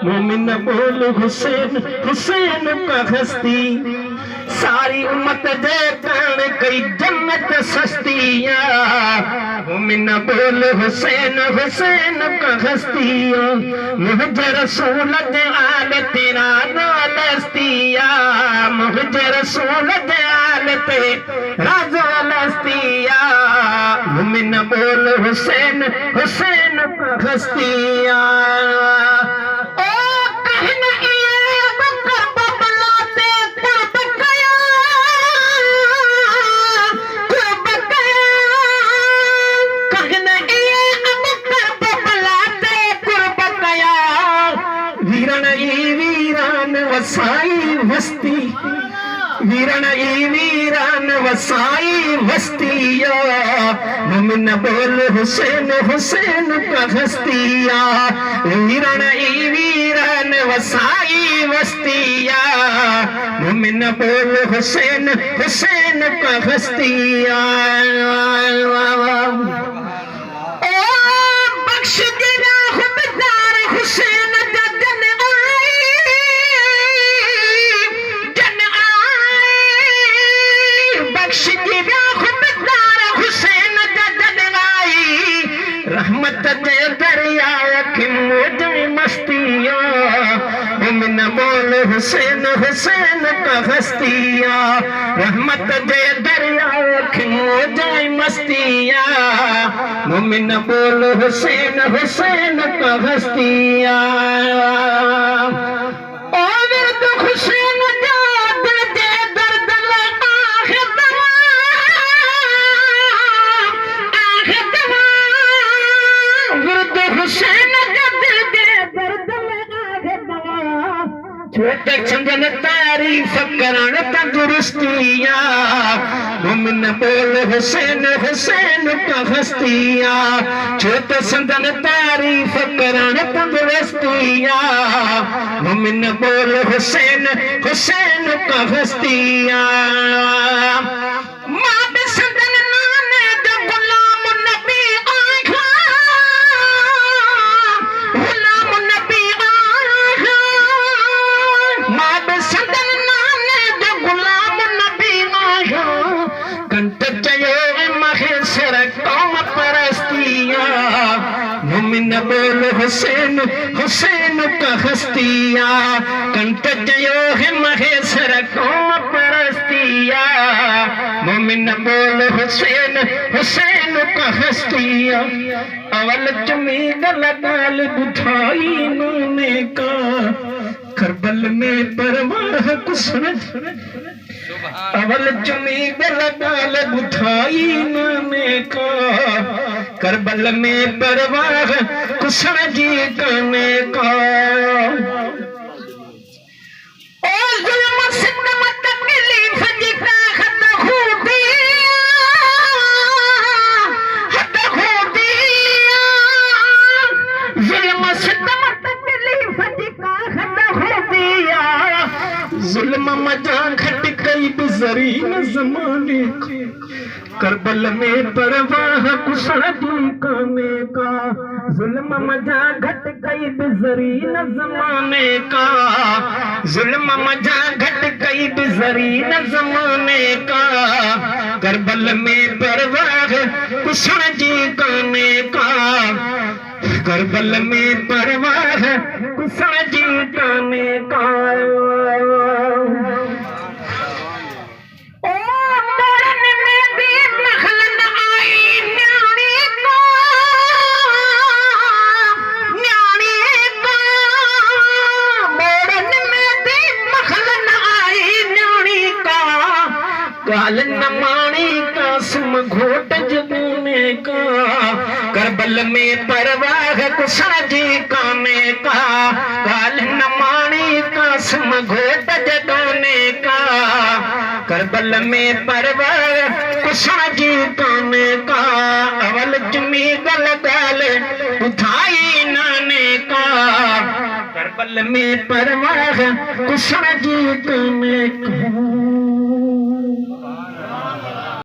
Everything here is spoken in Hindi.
मोमिन बोल हुसैन हुसैन का हस्ती सारी उम्मत दे प्राण कई जन्नत सस्तिया मोमिन बोल हुसैन हुसैन का हस्तिया मुझे रसूल दे आल तेरा नालस्तिया मुझे रसूल दे आल तेरा नालस्तिया मोमिन बोल हुसैन हुसैन का हस्तिया वसाई वस्ती वीरण वीरान वसाई वस्तिया मोमिन बोल हुसैन हुसैन का हस्तिया वीरण वीरान वसाई वस्तिया मोमिन बोल हुसैन हुसैन का हस्तिया बख्श देना खुददार हुसैन रहमत दे दरिया की मौज मस्तिया मोमिन बोल हुसैन हुसैन का हस्तिया रहमत दे दरिया की मौज मस्तिया मोमिन बोल हुसैन हुसैन का हस्तिया छोटे चंदन तारीफ करण तंदुरुस्तिया मोमिन बोल हुसैन हुसैन का हस्तिया छोटे चंदन तारीफ करण तंदुरुस्तिया मोमिन बोल हुसैन हुसैन का हस्तिया मोमिन बोल हुसैन हुसैन का हस्तिया कंठ जयो है महेश्वर कौम परस्तिया मोमिन बोल हुसैन हुसैन का हस्तिया अवल चुमी गलगाल बुझाई नूने का करबल में परवाह कुछ अवल चुमी गलगाल बुझाई नूने का करबल में परवाह कुशन जी करने का जुल्म मजा घट गई बिजरी न जमाने को करबल में परवाह कुशदी करने का जुल्म मजा घट गई बिजरी न जमाने का जुल्म मजा घट गई बिजरी न जमाने का करबल में परवाह कुशदी करने का करबल में परवाह कुशदी करने का काल नमाणी का सुम घोट जगने का करबल में परवाह कुशाजी काने का काल नमाणी का सुम घोट जगने का करबल में परवाह कुशाजी काने का अवल चुमी गल गाल उठाई नाने का करबल में परवाह कुशाजी काने का